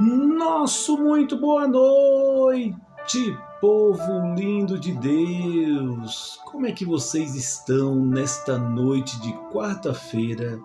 Nosso muito boa noite, povo lindo de Deus! Como é que vocês estão nesta noite de quarta-feira,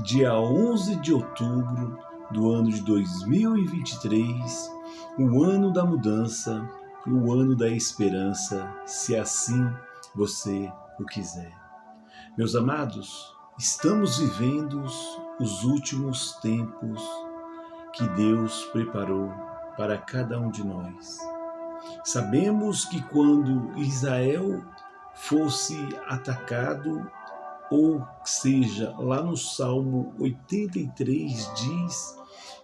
dia 11 de outubro do ano de 2023, o ano da mudança, o ano da esperança, se assim você o quiser? Meus amados, estamos vivendo os últimos tempos que Deus preparou para cada um de nós. Sabemos que quando Israel fosse atacado, ou seja, lá no Salmo 83 diz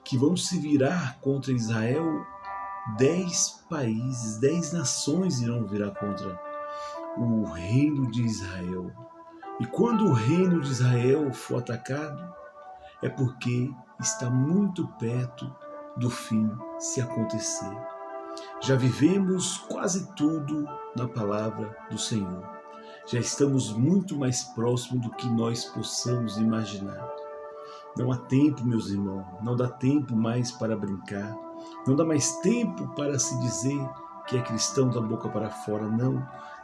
que vão se virar contra Israel 10 países, 10 nações irão virar contra o reino de Israel. E quando o reino de Israel for atacado, é porque está muito perto do fim se acontecer. Já vivemos quase tudo na palavra do Senhor. Já estamos muito mais próximos do que nós possamos imaginar. Não há tempo, meus irmãos, não dá tempo mais para brincar, não dá mais tempo para se dizer que é cristão da boca para fora.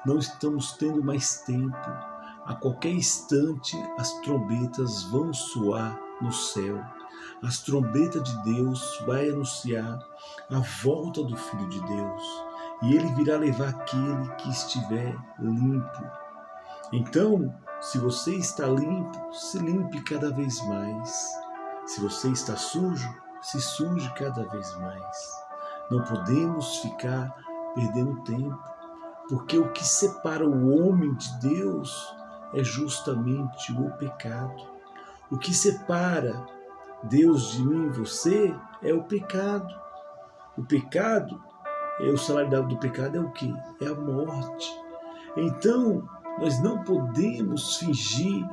Não estamos tendo mais tempo. A qualquer instante as trombetas vão soar no céu. As trombetas de Deus vai anunciar a volta do Filho de Deus. E ele virá levar aquele que estiver limpo. Então, se você está limpo, se limpe cada vez mais. Se você está sujo, se suje cada vez mais. Não podemos ficar perdendo tempo, porque o que separa o homem de Deus é justamente o pecado. O que separa Deus de mim e você é o pecado. O pecado, o salário do pecado é o quê? É a morte. Então, nós não podemos fingir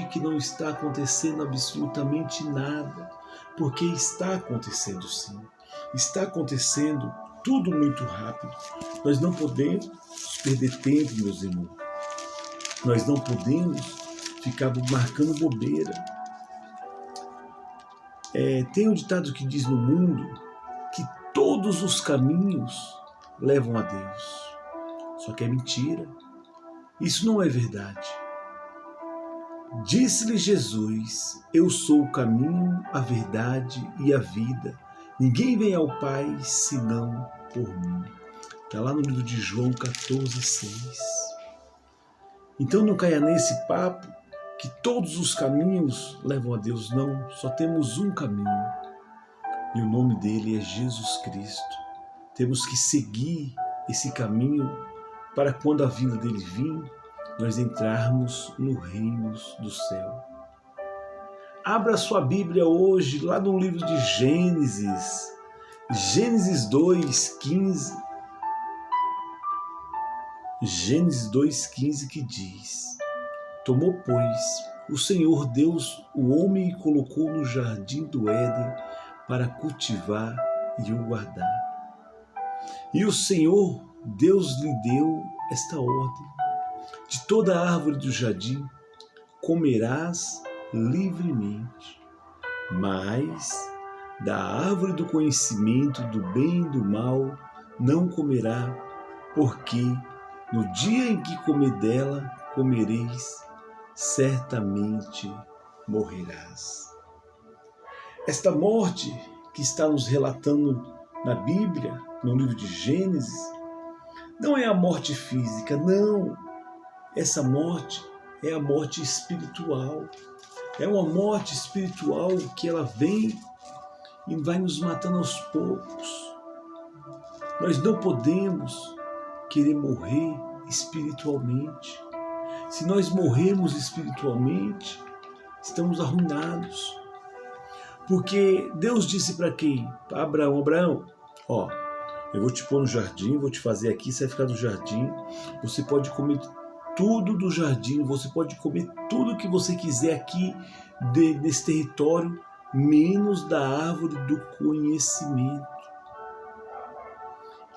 que não está acontecendo absolutamente nada, porque está acontecendo sim. Está acontecendo tudo muito rápido. Nós não podemos perder tempo, meus irmãos. Nós não podemos ficar marcando bobeira. Tem um ditado que diz no mundo que todos os caminhos levam a Deus. Só que é mentira. Isso não é verdade. Disse-lhe Jesus: eu sou o caminho, a verdade e a vida. Ninguém vem ao Pai senão por mim. Está lá no livro de João 14:6. Então não caia nesse papo que todos os caminhos levam a Deus. Não, só temos um caminho. E o nome dele é Jesus Cristo. Temos que seguir esse caminho para quando a vinda dele vir, nós entrarmos no reino do céu. Abra sua Bíblia hoje, lá no livro de Gênesis. Gênesis 2:15. Gênesis 2:15 que diz: tomou, pois, o Senhor Deus o homem e colocou no jardim do Éden para cultivar e o guardar. E o Senhor Deus lhe deu esta ordem: de toda árvore do jardim comerás livremente, mas da árvore do conhecimento do bem e do mal não comerá, porque no dia em que comer dela, comereis, certamente morrerás. Esta morte que está nos relatando na Bíblia, no livro de Gênesis, não é a morte física, não. Essa morte é a morte espiritual. É uma morte espiritual que ela vem e vai nos matando aos poucos. Nós não podemos querer morrer espiritualmente. Se nós morrermos espiritualmente, estamos arruinados. Porque Deus disse para quem? Para Abraão: Abraão, eu vou te pôr no jardim, vou te fazer aqui, você vai ficar no jardim, você pode comer tudo do jardim, você pode comer tudo que você quiser aqui nesse território, menos da árvore do conhecimento.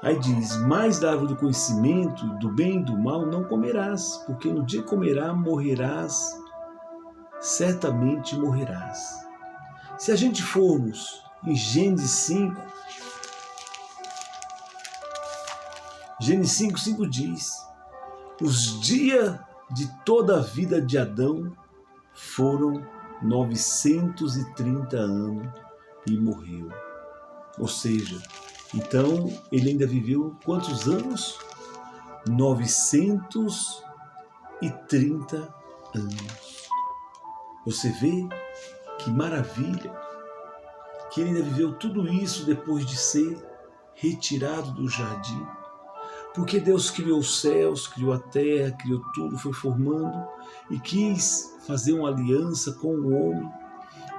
Aí diz: mais da árvore do conhecimento, do bem e do mal, não comerás, porque no dia que comerás, morrerás, certamente morrerás. Se a gente formos em Gênesis 5. Gênesis 5:5 diz: os dias de toda a vida de Adão foram 930 anos e morreu. Ou seja, então ele ainda viveu quantos anos? 930 anos. Você vê que maravilha que ele ainda viveu tudo isso depois de ser retirado do jardim. Porque Deus criou os céus, criou a terra, criou tudo, foi formando e quis fazer uma aliança com o homem.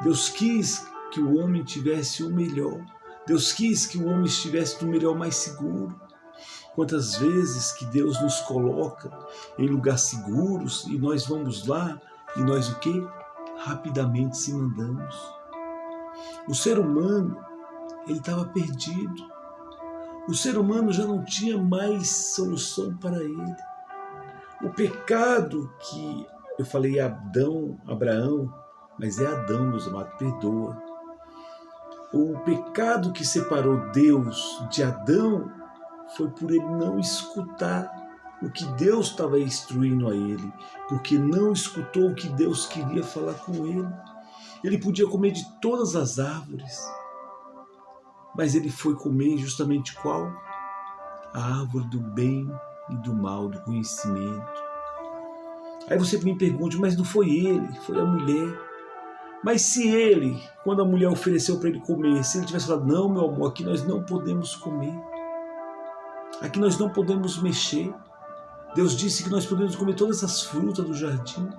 Deus quis que o homem tivesse o melhor. Deus quis que o homem estivesse no melhor mais seguro. Quantas vezes que Deus nos coloca em lugares seguros e nós vamos lá e nós o quê? Rapidamente se mandamos. O ser humano, ele estava perdido. O ser humano já não tinha mais solução para ele. O pecado que eu falei Abraão, mas é Adão, meus amados, perdoa. O pecado que separou Deus de Adão foi por ele não escutar o que Deus estava instruindo a ele, porque não escutou o que Deus queria falar com ele. Ele podia comer de todas as árvores, mas ele foi comer justamente qual? A árvore do bem e do mal, do conhecimento. Aí você me pergunta, mas não foi ele, foi a mulher. Mas se ele, quando a mulher ofereceu para ele comer, se ele tivesse falado, não, meu amor, aqui nós não podemos comer, aqui nós não podemos mexer. Deus disse que nós podemos comer todas essas frutas do jardim,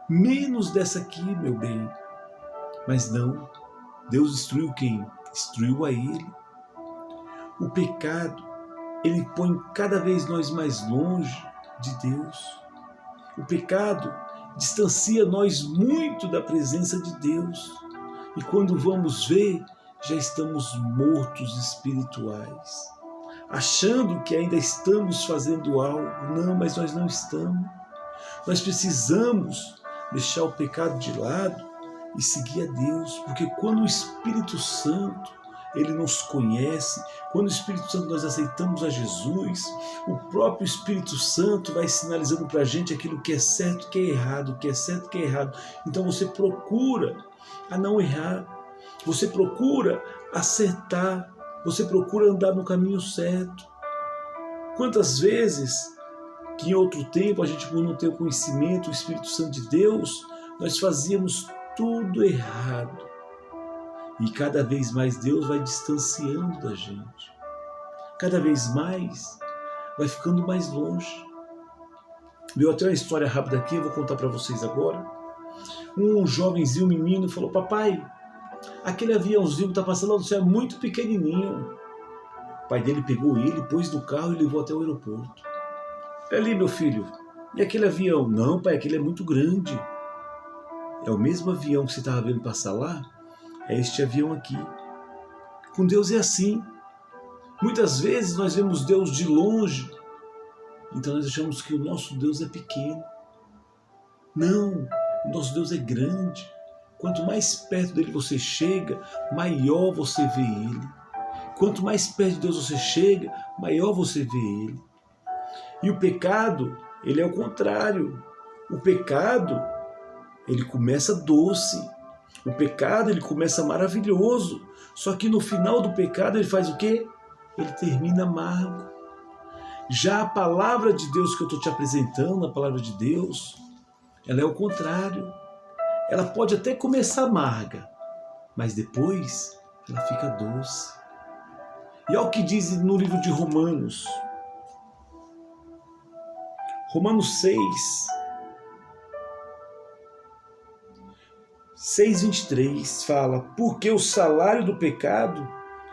menos dessa aqui, meu bem. Mas não, Deus instruiu quem? Instruiu a ele. O pecado, ele põe cada vez nós mais longe de Deus. O pecado distancia nós muito da presença de Deus. E quando vamos ver, já estamos mortos espirituais. Achando que ainda estamos fazendo algo. Não, mas nós não estamos. Nós precisamos deixar o pecado de lado e seguir a Deus, porque quando o Espírito Santo, ele nos conhece, quando o Espírito Santo nós aceitamos a Jesus, o próprio Espírito Santo vai sinalizando para a gente aquilo que é certo, que é errado, o que é certo, que é errado. Então você procura a não errar, você procura acertar, você procura andar no caminho certo. Quantas vezes que em outro tempo a gente, por não ter o conhecimento, o Espírito Santo de Deus, nós fazíamos tudo errado. E cada vez mais Deus vai distanciando da gente. Cada vez mais vai ficando mais longe. Deu até uma história rápida aqui, eu vou contar para vocês agora. Um jovenzinho, um menino, falou, papai, aquele aviãozinho que está passando lá no céu é muito pequenininho. O pai dele pegou ele, pôs no carro e levou até o aeroporto. É ali, meu filho. E aquele avião? Não, pai, aquele é muito grande. É o mesmo avião que você estava vendo passar lá? É este avião aqui. Com Deus é assim. Muitas vezes nós vemos Deus de longe, então nós achamos que o nosso Deus é pequeno. Não, o nosso Deus é grande. Quanto mais perto dele você chega, maior você vê ele. Quanto mais perto de Deus você chega, maior você vê ele. E o pecado, ele é o contrário. O pecado, ele começa doce. O pecado, ele começa maravilhoso. Só que no final do pecado, ele faz o quê? Ele termina amargo. Já a palavra de Deus que eu estou te apresentando, a palavra de Deus, ela é o contrário. Ela pode até começar amarga, mas depois ela fica doce. E olha o que diz no livro de Romanos. Romanos 6:23 fala, porque o salário do pecado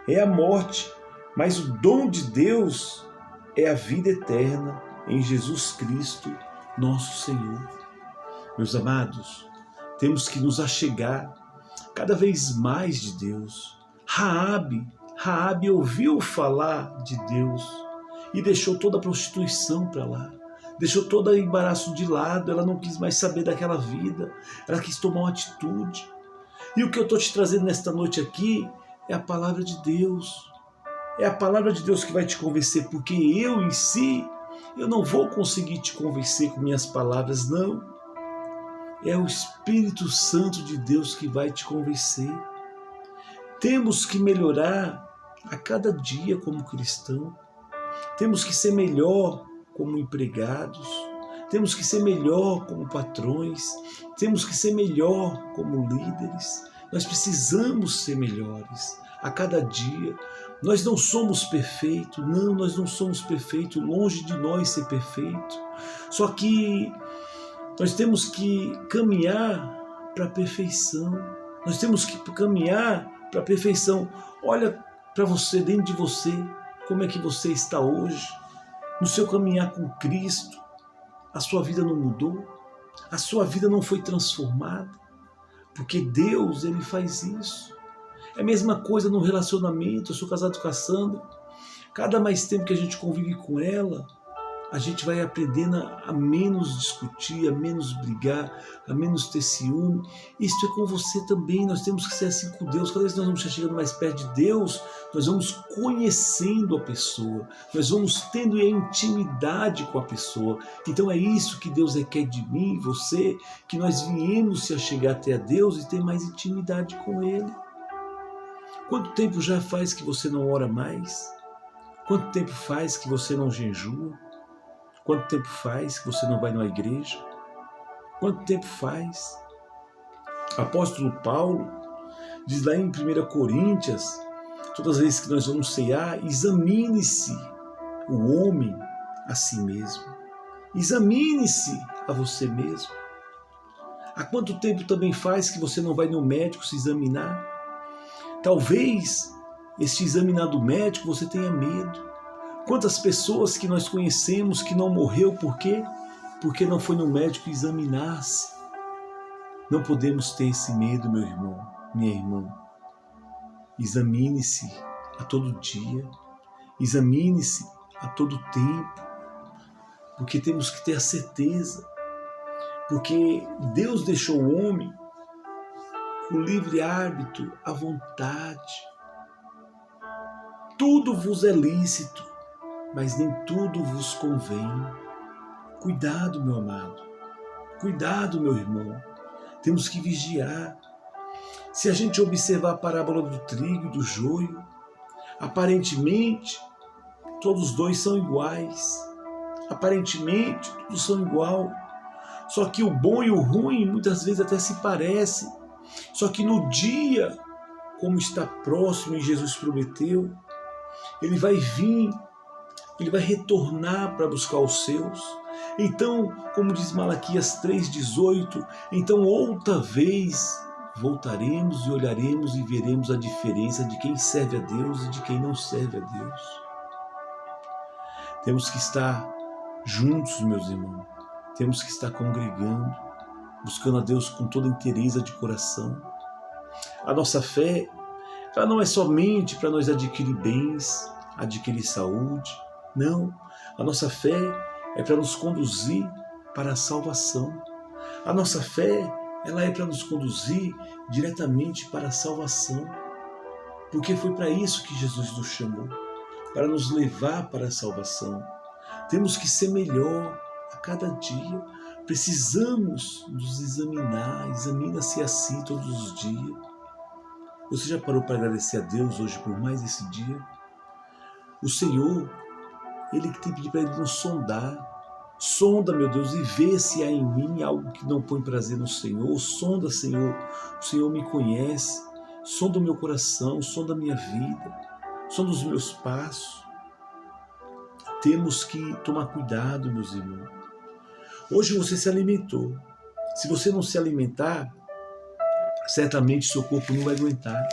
é a morte, mas o dom de Deus é a vida eterna em Jesus Cristo, nosso Senhor. Meus amados, temos que nos achegar cada vez mais de Deus. Raabe ouviu falar de Deus e deixou toda a prostituição para lá. Deixou todo o embaraço de lado, ela não quis mais saber daquela vida, ela quis tomar uma atitude. E o que eu estou te trazendo nesta noite aqui é a palavra de Deus. É a palavra de Deus que vai te convencer, porque eu em si, eu não vou conseguir te convencer com minhas palavras, não. É o Espírito Santo de Deus que vai te convencer. Temos que melhorar a cada dia como cristão. Temos que ser melhor como empregados. Temos que ser melhor como patrões. Temos que ser melhor como líderes. Nós precisamos ser melhores a cada dia. Nós não somos perfeitos. Não, nós não somos perfeitos. Longe de nós ser perfeito. Só que nós temos que caminhar para a perfeição. Nós temos que caminhar para a perfeição. Olha para você, dentro de você, como é que você está hoje, no seu caminhar com Cristo. A sua vida não mudou? A sua vida não foi transformada? Porque Deus, Ele faz isso. É a mesma coisa no relacionamento. Eu sou casado com a Sandra. Cada mais tempo que a gente convive com ela, a gente vai aprendendo a menos discutir, a menos brigar, a menos ter ciúme. Isso é com você também. Nós temos que ser assim com Deus. Cada vez que nós vamos chegando mais perto de Deus, nós vamos conhecendo a pessoa. Nós vamos tendo intimidade com a pessoa. Então é isso que Deus requer de mim e você, que nós viemos se chegar até a Deus e ter mais intimidade com Ele. Quanto tempo já faz que você não ora mais? Quanto tempo faz que você não jejua? Quanto tempo faz que você não vai numa igreja? Quanto tempo faz? O apóstolo Paulo diz lá em 1 Coríntios, todas as vezes que nós vamos cear, examine-se o homem a si mesmo. Examine-se a você mesmo. Há quanto tempo também faz que você não vai no médico se examinar? Talvez este examinar do médico você tenha medo. Quantas pessoas que nós conhecemos que não morreu, por quê? Porque não foi no médico examinar-se. Não podemos ter esse medo, meu irmão, minha irmã. Examine-se a todo dia, examine-se a todo tempo, porque temos que ter a certeza, porque Deus deixou o homem com livre árbitro, à vontade. Tudo vos é lícito, mas nem tudo vos convém. Cuidado, meu amado. Cuidado, meu irmão. Temos que vigiar. Se a gente observar a parábola do trigo e do joio, aparentemente, todos os dois são iguais. Aparentemente, todos são igual. Só que o bom e o ruim, muitas vezes até se parecem. Só que no dia, como está próximo e Jesus prometeu, Ele vai vir, Ele vai retornar para buscar os seus. Então, como diz Malaquias 3,18, então outra vez voltaremos e olharemos e veremos a diferença de quem serve a Deus e de quem não serve a Deus. Temos que estar juntos, meus irmãos. Temos que estar congregando, buscando a Deus com toda inteireza de coração. A nossa fé, ela não é somente para nós adquirir bens, adquirir saúde. Não, a nossa fé é para nos conduzir para a salvação. A nossa fé, ela é para nos conduzir diretamente para a salvação. Porque foi para isso que Jesus nos chamou, para nos levar para a salvação. Temos que ser melhor a cada dia. Precisamos nos examinar, examina-se a si todos os dias. Você já parou para agradecer a Deus hoje por mais esse dia? O Senhor, Ele que tem pedido para Ele nos sondar. Sonda, meu Deus, e vê se há em mim algo que não põe prazer no Senhor. Sonda, Senhor. O Senhor me conhece. Sonda o meu coração, sonda a minha vida, sonda os meus passos. Temos que tomar cuidado, meus irmãos. Hoje você se alimentou. Se você não se alimentar, certamente seu corpo não vai aguentar.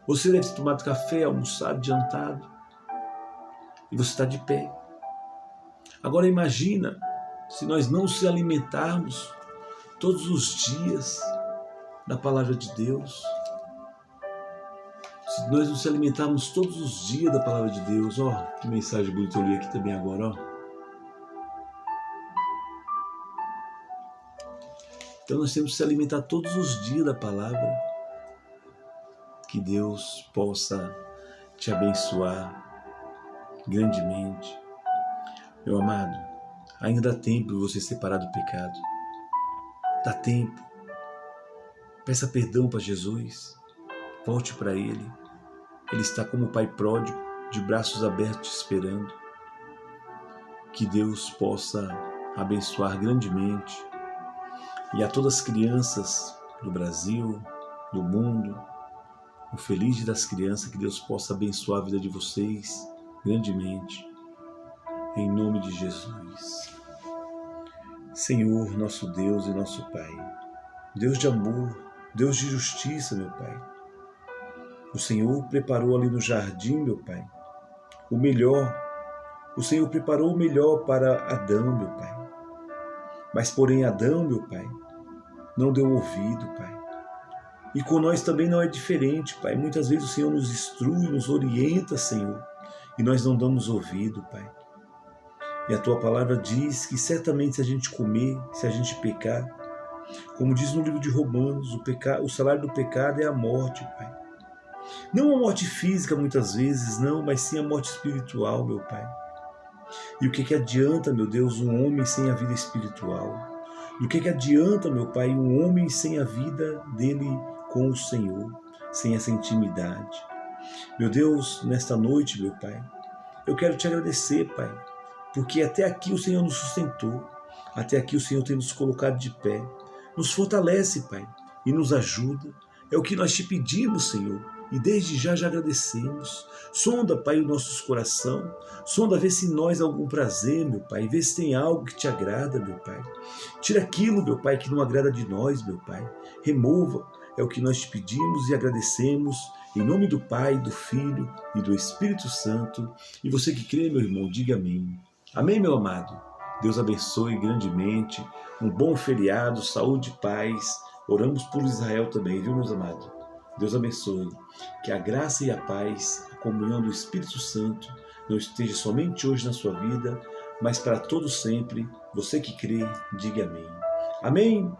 Você deve ter tomado café, almoçado, jantado, e você está de pé. Agora imagina se nós não se alimentarmos todos os dias da palavra de Deus. Se nós não se alimentarmos todos os dias da palavra de Deus. Ó, que mensagem bonita eu li aqui também agora, ó. Então nós temos que se alimentar todos os dias da palavra. que Deus possa te abençoar grandemente. Meu amado, ainda dá tempo de você separar do pecado. Dá tempo. Peça perdão para Jesus. Volte para Ele. Ele está como o Pai pródigo, de braços abertos te esperando. Que Deus possa abençoar grandemente. E a todas as crianças do Brasil, do mundo, o feliz Dia das Crianças, que Deus possa abençoar a vida de vocês grandemente. Em nome de Jesus. Senhor, nosso Deus e nosso Pai, Deus de amor, Deus de justiça, meu Pai. O Senhor preparou ali no jardim, meu Pai, o melhor. O Senhor preparou o melhor para Adão, meu Pai. Mas, porém, Adão, meu Pai, não deu ouvido, Pai. E com nós também não é diferente, Pai. Muitas vezes o Senhor nos instrui, nos orienta, Senhor, e nós não damos ouvido, Pai. E a Tua palavra diz que certamente se a gente comer, se a gente pecar, como diz no livro de Romanos, o salário do pecado é a morte, Pai. Não a morte física, muitas vezes, não, mas sim a morte espiritual, meu Pai. E o que adianta, meu Deus, um homem sem a vida espiritual? E o que adianta, meu Pai, um homem sem a vida dele com o Senhor, sem essa intimidade? Meu Deus, nesta noite, meu Pai, eu quero te agradecer, Pai, porque até aqui o Senhor nos sustentou, até aqui o Senhor tem nos colocado de pé. Nos fortalece, Pai, e nos ajuda. É o que nós te pedimos, Senhor, e desde já agradecemos. Sonda, Pai, o nosso coração. Sonda, vê se em nós há algum prazer, meu Pai. Vê se tem algo que te agrada, meu Pai. Tira aquilo, meu Pai, que não agrada de nós, meu Pai. Remova. É o que nós te pedimos e agradecemos. Em nome do Pai, do Filho e do Espírito Santo. E você que crê, meu irmão, diga amém. Amém, meu amado? Deus abençoe grandemente. Um bom feriado, saúde e paz. Oramos por Israel também, viu, meus amados? Deus abençoe. Que a graça e a paz, a comunhão do Espírito Santo não esteja somente hoje na sua vida, mas para todo sempre. Você que crê, diga amém. Amém?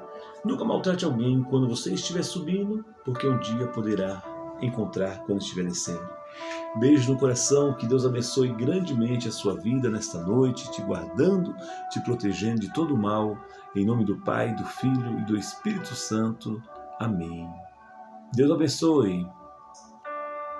Nunca maltrate alguém quando você estiver subindo, porque um dia poderá encontrar quando estiver descendo. Beijo no coração, que Deus abençoe grandemente a sua vida nesta noite, te guardando, te protegendo de todo mal, em nome do Pai, do Filho e do Espírito Santo. Amém. Deus abençoe.